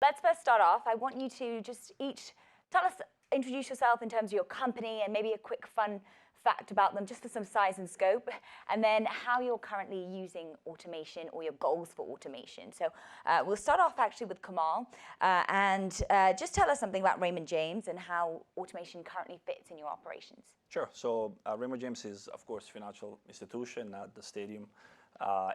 let's first start off. I want you to just each introduce yourself in terms of your company and maybe a quick fun fact about them, just for some size and scope, and then how you're currently using automation or your goals for automation. So we'll start off actually with Kemal, and just tell us something about Raymond James and how automation currently fits in your operations. Sure. So Raymond James is, of course, financial institution, not the stadium.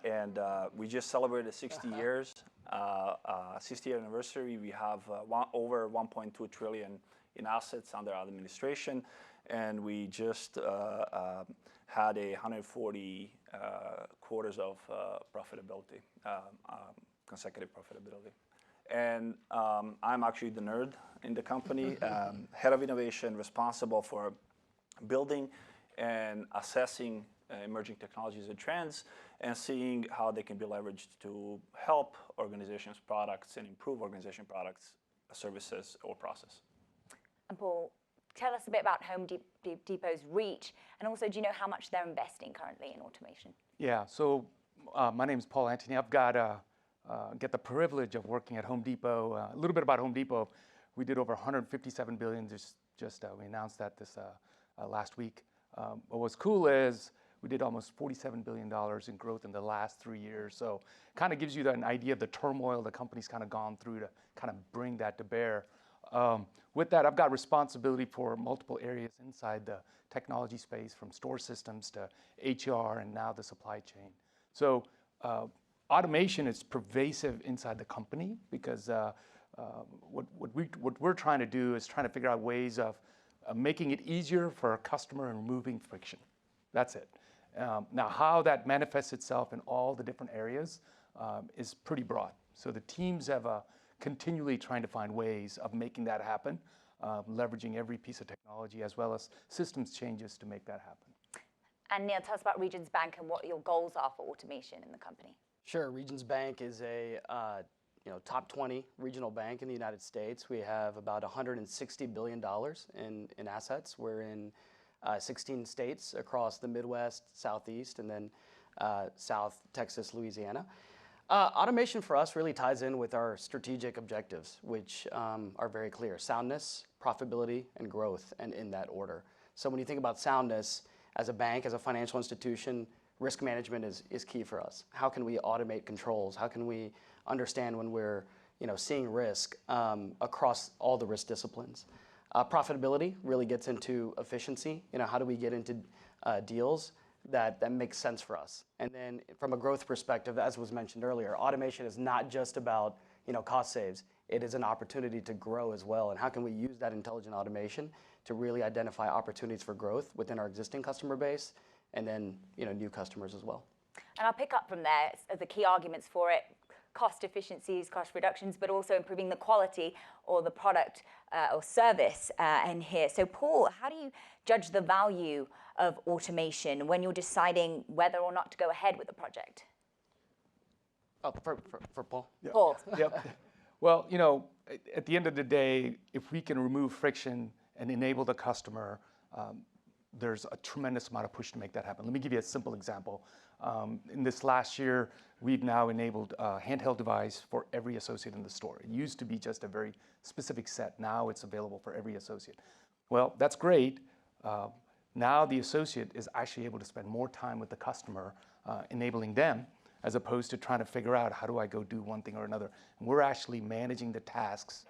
And we just celebrated 60 years, 60th anniversary. We have over 1.2 trillion in assets under our administration. And we just had 140 quarters of profitability, consecutive profitability. And I'm actually the nerd in the company, head of innovation, responsible for building and assessing emerging technologies and trends, and seeing how they can be leveraged to help organizations' products and improve organization products, services, or process. And Paul, tell us a bit about Home Depot's reach, and also, do you know how much they're investing currently in automation? Yeah, so my name is Paul Antony. I've get the privilege of working at Home Depot. A little bit about Home Depot. We did over 157 billion. We announced that this last week. But what's cool is we did almost $47 billion in growth in the last 3 years. So kind of gives you an idea of the turmoil the company's kind of gone through to kind of bring that to bear. With that, I've got responsibility for multiple areas inside the technology space, from store systems to HR and now the supply chain. So automation is pervasive inside the company because what we're trying to do is trying to figure out ways of making it easier for a customer and removing friction. That's it. Now, how that manifests itself in all the different areas is pretty broad. So the teams have continually trying to find ways of making that happen, leveraging every piece of technology as well as systems changes to make that happen. And Neal, tell us about Regions Bank and what your goals are for automation in the company. Sure. Regions Bank is a top 20 regional bank in the United States. We have about $160 billion in assets. We're in 16 states across the Midwest, Southeast, and then South Texas, Louisiana. Automation for us really ties in with our strategic objectives, which are very clear: soundness, profitability, and growth, and in that order. So when you think about soundness, as a bank, as a financial institution, risk management is key for us. How can we automate controls? How can we understand when we're seeing risk across all the risk disciplines? Profitability really gets into efficiency. How do we get into deals that makes sense for us? And then from a growth perspective, as was mentioned earlier, automation is not just about cost saves. It is an opportunity to grow as well. And how can we use that intelligent automation to really identify opportunities for growth within our existing customer base, and then new customers as well? And I'll pick up from there as the key arguments for it: cost efficiencies, cost reductions, but also improving the quality or the product or service in here. So Paul, how do you judge the value of automation when you're deciding whether or not to go ahead with the project? Oh, for Paul? Yep. Paul. Yep. Well, at the end of the day, if we can remove friction and enable the customer, there's a tremendous amount of push to make that happen. Let me give you a simple example. In this last year, we've now enabled a handheld device for every associate in the store. It used to be just a very specific set. Now it's available for every associate. Well, that's great. Now the associate is actually able to spend more time with the customer, enabling them, as opposed to trying to figure out, how do I go do one thing or another? And we're actually managing the tasks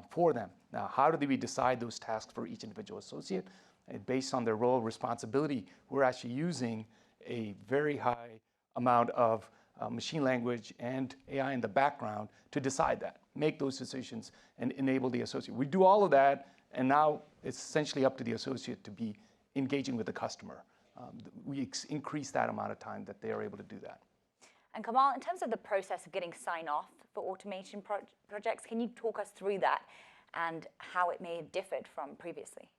for them. Now, how do we decide those tasks for each individual associate? And based on their role responsibility, we're actually using a very high amount of machine language and AI in the background to decide that, make those decisions, and enable the associate. We do all of that, and now it's essentially up to the associate to be engaging with the customer. We increase that amount of time that they are able to do that. And Kemal, in terms of the process of getting sign-off for automation projects, can you talk us through that and how it may have differed from previously?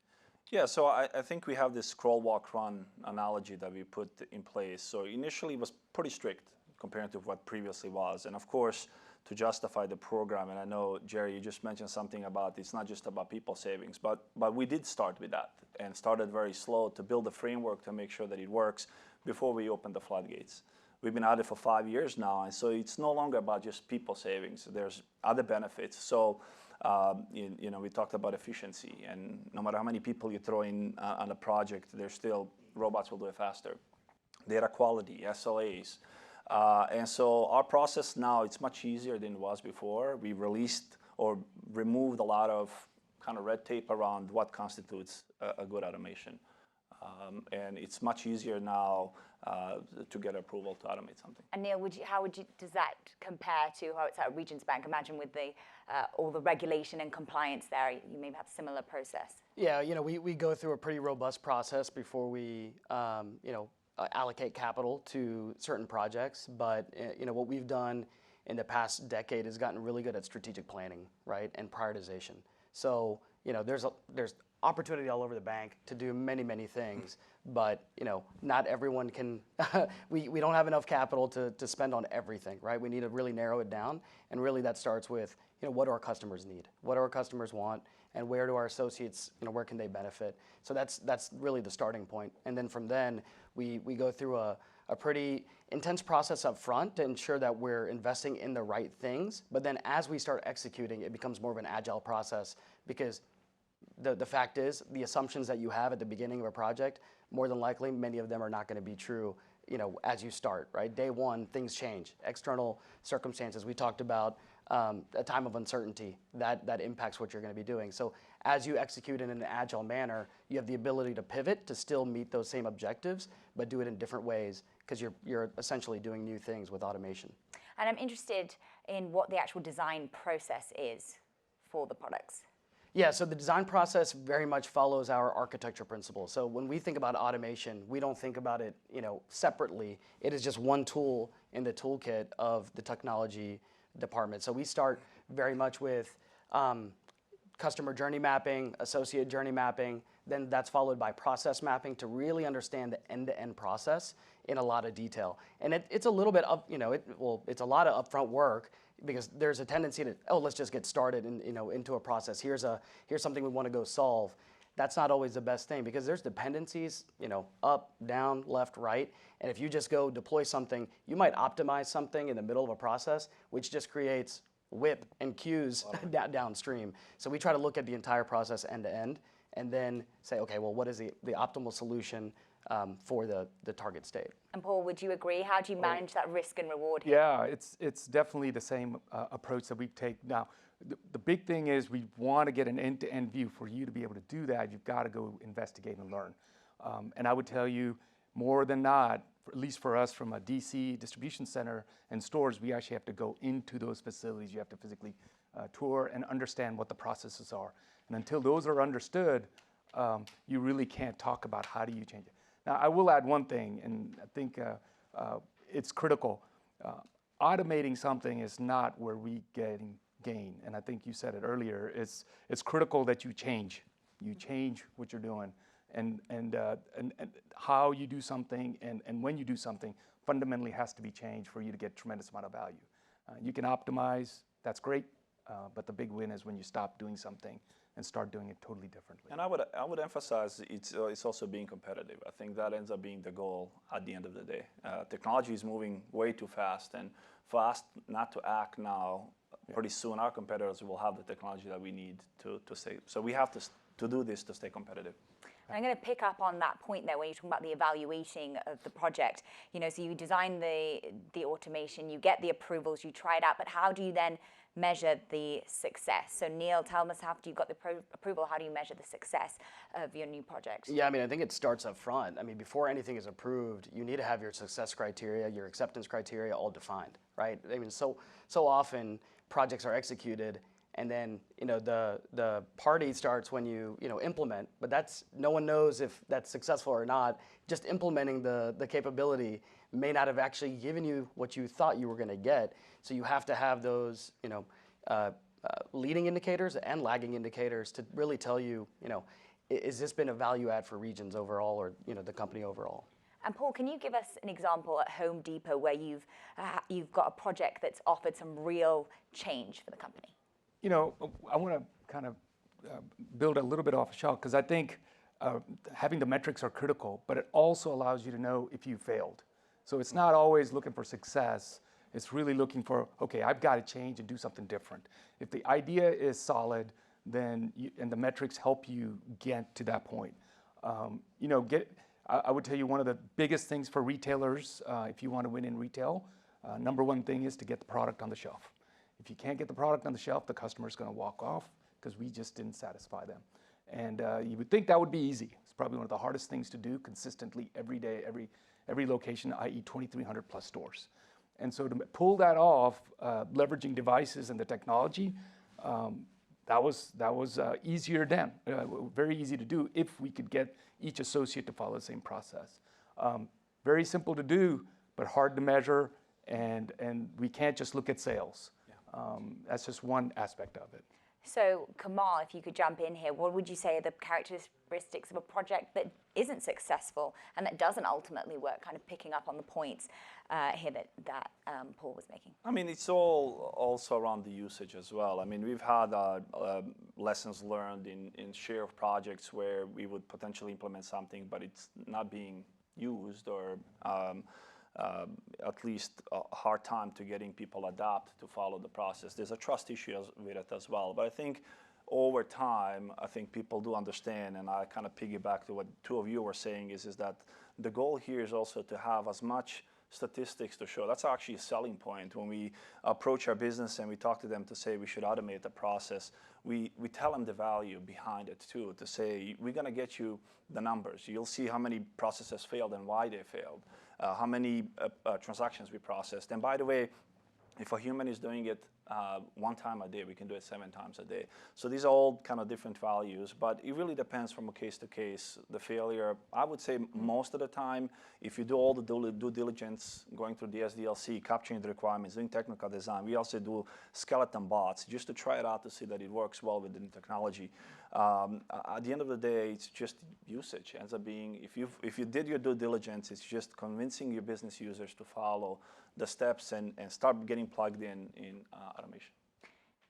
Yeah, so I think we have this crawl, walk, run analogy that we put in place. So initially it was pretty strict compared to what previously was. And of course, to justify the program, and I know, Jerry, you just mentioned something about it's not just about people savings, but we did start with that and started very slow to build a framework to make sure that it works before we opened the floodgates. We've been at it for 5 years now, and so it's no longer about just people savings. There's other benefits. So, you know, we talked about efficiency, and no matter how many people you throw in on a project, there's still robots will do it faster. Data quality, SLAs, and so our process now it's much easier than it was before. We released or removed a lot of kind of red tape around what constitutes a good automation. And it's much easier now to get approval to automate something. And Neal, does that compare to how it's at Regions Bank? Imagine with all the regulation and compliance there, you may have a similar process. Yeah, you know, we go through a pretty robust process before we, you know, allocate capital to certain projects. But you know, what we've done in the past decade has gotten really good at strategic planning, right, and prioritization. So you know, there's opportunity all over the bank to do many things, but you know, not everyone can. we don't have enough capital to spend on everything, right? We need to really narrow it down, and really that starts with, you know, what do our customers need, what do our customers want, and where do our associates, you know, where can they benefit? So that's really the starting point, and then from then we go through a pretty intense process up front to ensure that we're investing in the right things. But then as we start executing, it becomes more of an agile process, because the fact is, the assumptions that you have at the beginning of a project, more than likely, many of them are not going to be true, you know, as you start, right? Day one, things change. External circumstances, we talked about a time of uncertainty, that impacts what you're going to be doing. So as you execute in an agile manner, you have the ability to pivot to still meet those same objectives, but do it in different ways, because you're essentially doing new things with automation. And I'm interested in what the actual design process is for the products. Yeah, so the design process very much follows our architecture principles. So when we think about automation, we don't think about it, you know, separately. It is just one tool in the toolkit of the technology department. So we start very much with customer journey mapping, associate journey mapping, then that's followed by process mapping to really understand the end-to-end process in a lot of detail. And it's a little bit of, you know, it's a lot of upfront work, because there's a tendency to, oh, let's just get started and, you know, into a process. Here's something we want to go solve. That's not always the best thing, because there's dependencies, you know, up, down, left, right. And if you just go deploy something, you might optimize something in the middle of a process, which just creates whip and queues downstream. So we try to look at the entire process end to end, and then say, okay, well, what is the optimal solution for the target state? And Paul, would you agree? How do you manage that risk and reward here? Yeah, it's definitely the same approach that we take now. The big thing is we want to get an end-to-end view. For you to be able to do that, you've got to go investigate and learn. And I would tell you, more than not, at least for us from a DC distribution center and stores, we actually have to go into those facilities. You have to physically tour and understand what the processes are. And until those are understood, you really can't talk about how do you change it. Now, I will add one thing, and I think it's critical. Automating something is not where we gain, and I think you said it earlier. It's critical that you change. You change what you're doing, and how you do something, and when you do something, fundamentally has to be changed for you to get a tremendous amount of value. You can optimize, that's great, but the big win is when you stop doing something and start doing it totally differently. And I would emphasize it's also being competitive. I think that ends up being the goal at the end of the day. Technology is moving way too fast, and for us not to act now, pretty soon our competitors will have the technology that we need to stay. So we have to do this to stay competitive. I'm going to pick up on that point there when you're talking about the evaluating of the project. You know, so you design the automation, you get the approvals, you try it out, but how do you then measure the success? So Neal, tell us, after you've got the approval, how do you measure the success of your new project? Yeah, I mean, I think it starts up front. I mean, before anything is approved, you need to have your success criteria, your acceptance criteria all defined, right? I mean, so often projects are executed, and then, you know, the party starts when you implement, but no one knows if that's successful or not. Just implementing the capability may not have actually given you what you thought you were going to get. So you have to have those, leading indicators and lagging indicators to really tell you, is this been a value add for Regions overall, or the company overall? And Paul, can you give us an example at Home Depot where you've got a project that's offered some real change for the company? I want to kind of build a little bit off of Shah, because I think having the metrics are critical, but it also allows you to know if you failed. So it's not always looking for success. It's really looking for, okay, I've got to change and do something different. If the idea is solid, then and the metrics help you get to that point. I would tell you one of the biggest things for retailers, if you want to win in retail, number one thing is to get the product on the shelf. If you can't get the product on the shelf, the customer's going to walk off because we just didn't satisfy them. And you would think that would be easy. It's probably one of the hardest things to do consistently every day, every location, i.e. 2,300 plus stores. And so to pull that off, leveraging devices and the technology, that was easier then, very easy to do if we could get each associate to follow the same process. Very simple to do, but hard to measure, and we can't just look at sales. That's just one aspect of it. So Kemal, if you could jump in here, what would you say are the characteristics of a project that isn't successful and that doesn't ultimately work, kind of picking up on the points here that Paul was making? I mean, it's all also around the usage as well. I mean, we've had lessons learned in share of projects where we would potentially implement something, but it's not being used, or at least a hard time to getting people adapt to follow the process. There's a trust issue with it as well. But I think over time, I think people do understand, and I kind of piggyback to what two of you were saying, is that the goal here is also to have as much statistics to show. That's actually a selling point. When we approach our business and we talk to them to say we should automate the process, we tell them the value behind it too, to say we're going to get you the numbers. You'll see how many processes failed and why they failed, how many transactions we processed. And by the way, if a human is doing it 1 time a day, we can do it 7 times a day. So these are all kind of different values, but it really depends from a case to case. The failure, I would say most of the time, if you do all the due diligence, going through the SDLC, capturing the requirements, doing technical design, we also do skeleton bots just to try it out to see that it works well with the technology. At the end of the day, it's just usage. It ends up being, if you did your due diligence, it's just convincing your business users to follow the steps and start getting plugged in automation.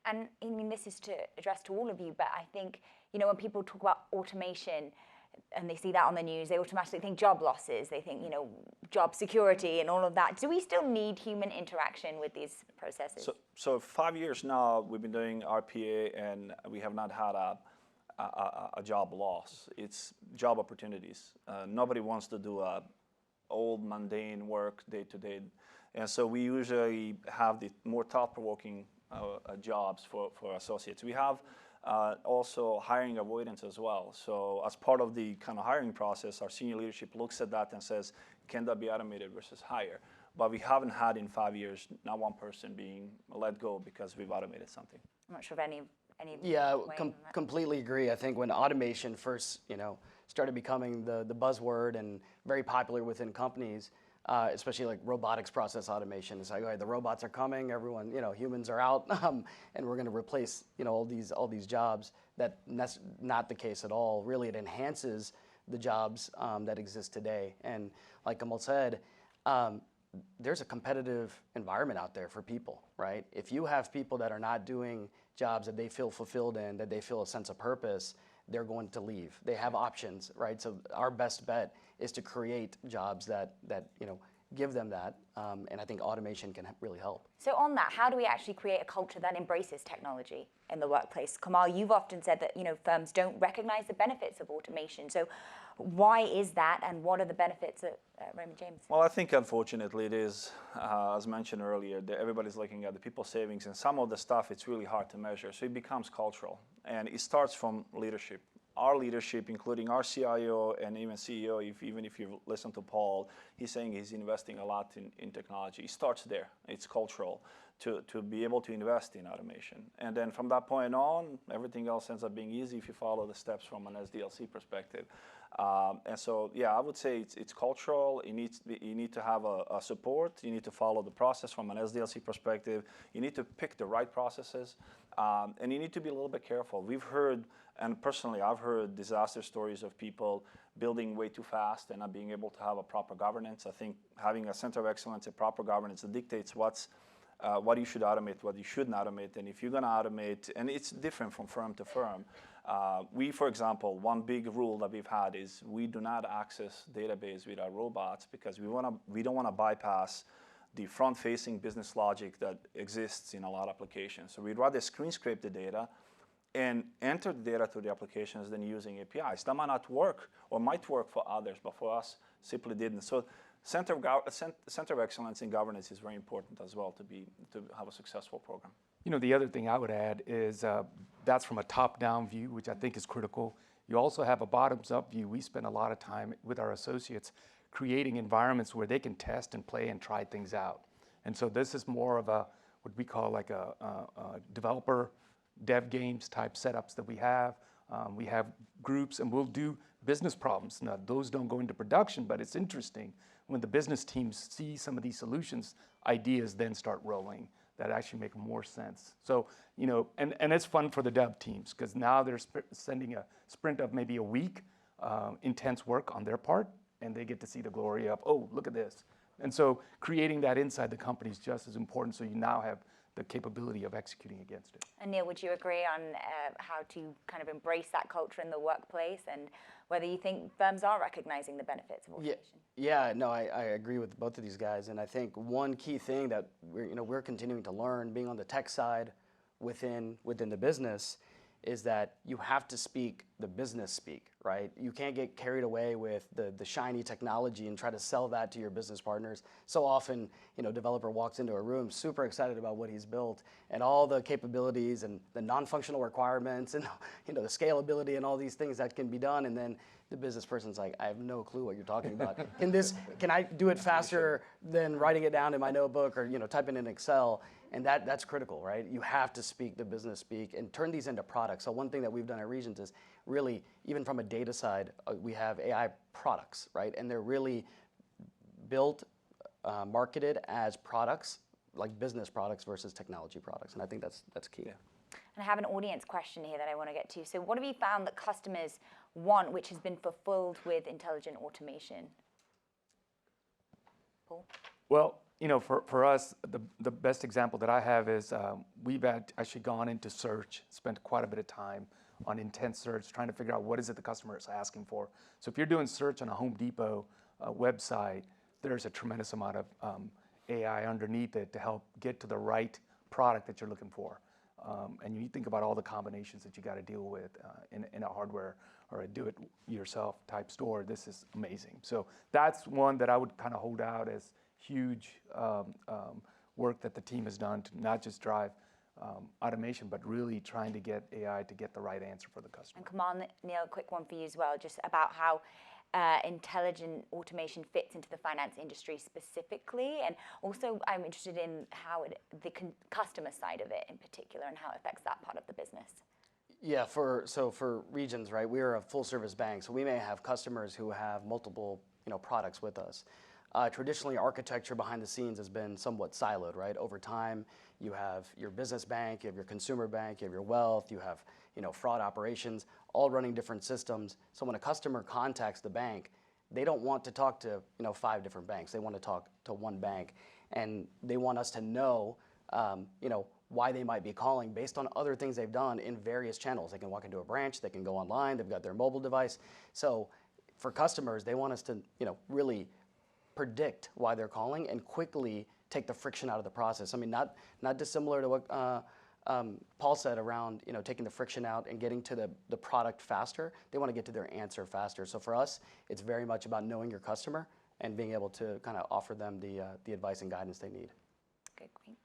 And I mean, this is to address to all of you, but I think, when people talk about automation and they see that on the news, they automatically think job losses, they think, job security and all of that. Do we still need human interaction with these processes? So 5 years now, we've been doing RPA, and we have not had a job loss. It's job opportunities. Nobody wants to do old mundane work day to day. And so we usually have the more thought-provoking jobs for associates. We have also hiring avoidance as well. So as part of the kind of hiring process, our senior leadership looks at that and says, can that be automated versus hire? But we haven't had in 5 years, not one person being let go because we've automated something. I'm not sure if any Yeah, completely agree. I think when automation first, started becoming the buzzword and very popular within companies, especially like robotics process automation. It's like, all right, the robots are coming, everyone, humans are out, and we're going to replace, all these jobs. That's not the case at all. Really, it enhances the jobs that exist today. And like Kemal said, there's a competitive environment out there for people, right? If you have people that are not doing jobs that they feel fulfilled in, that they feel a sense of purpose, they're going to leave. They have options, right? So our best bet is to create jobs that give them that, and I think automation can really help. So on that, how do we actually create a culture that embraces technology in the workplace? Kemal, you've often said that firms don't recognize the benefits of automation. So why is that, and what are the benefits at Raymond James? Well, I think unfortunately it is, as mentioned earlier, that everybody's looking at the people savings, and some of the stuff it's really hard to measure. So it becomes cultural, and it starts from leadership. Our leadership, including our CIO and even CEO, even if you listen to Paul, he's saying he's investing a lot in technology. It starts there. It's cultural to be able to invest in automation. And then from that point on, everything else ends up being easy if you follow the steps from an SDLC perspective. And so, yeah, I would say it's cultural. You need to have a support. You need to follow the process from an SDLC perspective. You need to pick the right processes. And you need to be a little bit careful. We've heard, and personally I've heard disaster stories of people building way too fast and not being able to have a proper governance. I think having a center of excellence and proper governance that dictates what you should automate, what you shouldn't automate, and if you're going to automate, and it's different from firm to firm, We, for example, one big rule that we've had is we do not access database with our robots because we don't want to bypass the front-facing business logic that exists in a lot of applications. So we'd rather screen scrape the data and enter the data to the applications than using APIs. That might not work or might work for others, but for us, simply didn't. So center of excellence in governance is very important as well to have a successful program. You know, the other thing I would add is that's from a top-down view, which I think is critical. You also have a bottoms-up view. We spend a lot of time with our associates creating environments where they can test and play and try things out. And so this is more of a, what we call like a developer dev games type setups that we have. We have groups and we'll do business problems. Now, those don't go into production, but it's interesting when the business teams see some of these solutions, ideas then start rolling that actually make more sense. So, you know, and it's fun for the dev teams because now they're sending a sprint of maybe a week, intense work on their part, and they get to see the glory of, oh, look at this. And so creating that inside the company is just as important, so you now have the capability of executing against it. And Neal, would you agree on how to kind of embrace that culture in the workplace and whether you think firms are recognizing the benefits of automation? Yeah, no, I agree with both of these guys. And I think one key thing that we're continuing to learn, being on the tech side within the business, is that you have to speak the business speak, right? You can't get carried away with the shiny technology and try to sell that to your business partners. So often, developer walks into a room super excited about what he's built and all the capabilities and the non-functional requirements and the scalability and all these things that can be done, and then the business person's like, I have no clue what you're talking about. Can I do it faster than writing it down in my notebook or typing in Excel? And that's critical, right? You have to speak the business speak and turn these into products. So one thing that we've done at Regions is really, even from a data side, we have AI products, right? And they're really built, marketed as products, like business products versus technology products. And I think that's key. Yeah. And I have an audience question here that I want to get to. So what have you found that customers want, which has been fulfilled with intelligent automation? Paul? Well, for us, the best example that I have is we've actually gone into search, spent quite a bit of time on intense search, trying to figure out what is it the customer is asking for. So if you're doing search on a Home Depot website, there's a tremendous amount of AI underneath it to help get to the right product that you're looking for. And you think about all the combinations that you got to deal with in a hardware or a do-it-yourself type store. This is amazing. So that's one that I would kind of hold out as huge work that the team has done to not just drive automation, but really trying to get AI to get the right answer for the customer. And Kemal, Neal, a quick one for you as well, just about how intelligent automation fits into the finance industry specifically, and also I'm interested in how the customer side of it in particular and how it affects that part of the business. Yeah, for Regions, right, we're a full service bank, so we may have customers who have multiple products with us. Traditionally, architecture behind the scenes has been somewhat siloed, right? Over time, you have your business bank, you have your consumer bank, you have your wealth, you have fraud operations, all running different systems. So when a customer contacts the bank, they don't want to talk to 5 different banks. They want to talk to one bank, and they want us to know why they might be calling based on other things they've done in various channels. They can walk into a branch, they can go online, they've got their mobile device. So for customers, they want us to really predict why they're calling and quickly take the friction out of the process. I mean, not dissimilar to what Paul said around taking the friction out and getting to the product faster. They want to get to their answer faster. So for us, it's very much about knowing your customer and being able to kind of offer them the advice and guidance they need. Good, great.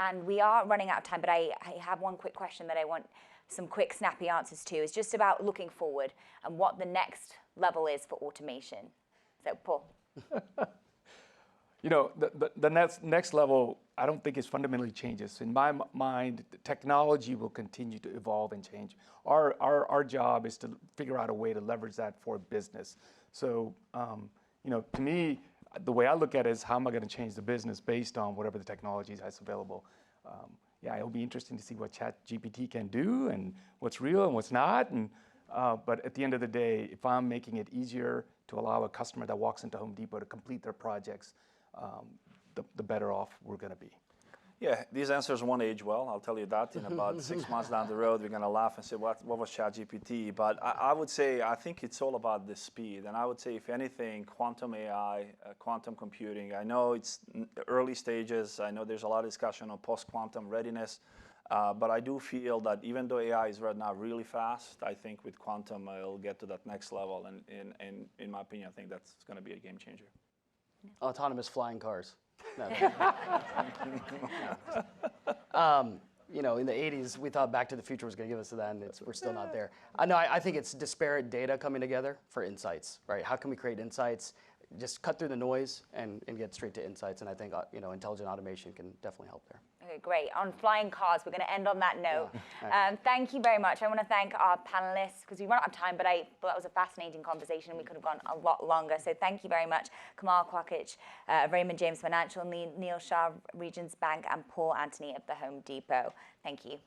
And we are running out of time, but I have one quick question that I want some quick, snappy answers to. It's just about looking forward and what the next level is for automation. So, Paul. The next level, I don't think is fundamentally changes. In my mind, technology will continue to evolve and change. Our job is to figure out a way to leverage that for business. So, to me, the way I look at it is how am I going to change the business based on whatever the technology that's available. It'll be interesting to see what ChatGPT can do and what's real and what's not. But at the end of the day, if I'm making it easier to allow a customer that walks into Home Depot to complete their projects, the better off we're going to be. Yeah, these answers won't age well, I'll tell you that. In about 6 months down the road, we're going to laugh and say, what was ChatGPT? But I would say, I think it's all about the speed. And I would say, if anything, quantum AI, quantum computing, I know it's early stages. I know there's a lot of discussion on post-quantum readiness. But I do feel that even though AI is right now really fast, I think with quantum, it'll get to that next level. And in my opinion, I think that's going to be a game changer. Autonomous flying cars. No. You know, in the 80s, we thought Back to the Future was going to give us that, and we're still not there. I think it's disparate data coming together for insights, right? How can we create insights, just cut through the noise and get straight to insights? And I think you know, intelligent automation can definitely help there. Okay, great. On flying cars, we're going to end on that note. Yeah. Thank you very much. I want to thank our panelists because we run out of time, but I thought that was a fascinating conversation and we could have gone a lot longer. So thank you very much, Kemal Kvakic, Raymond James Financial, Neal Shah, Regions Bank, and Paul Antony of the Home Depot. Thank you.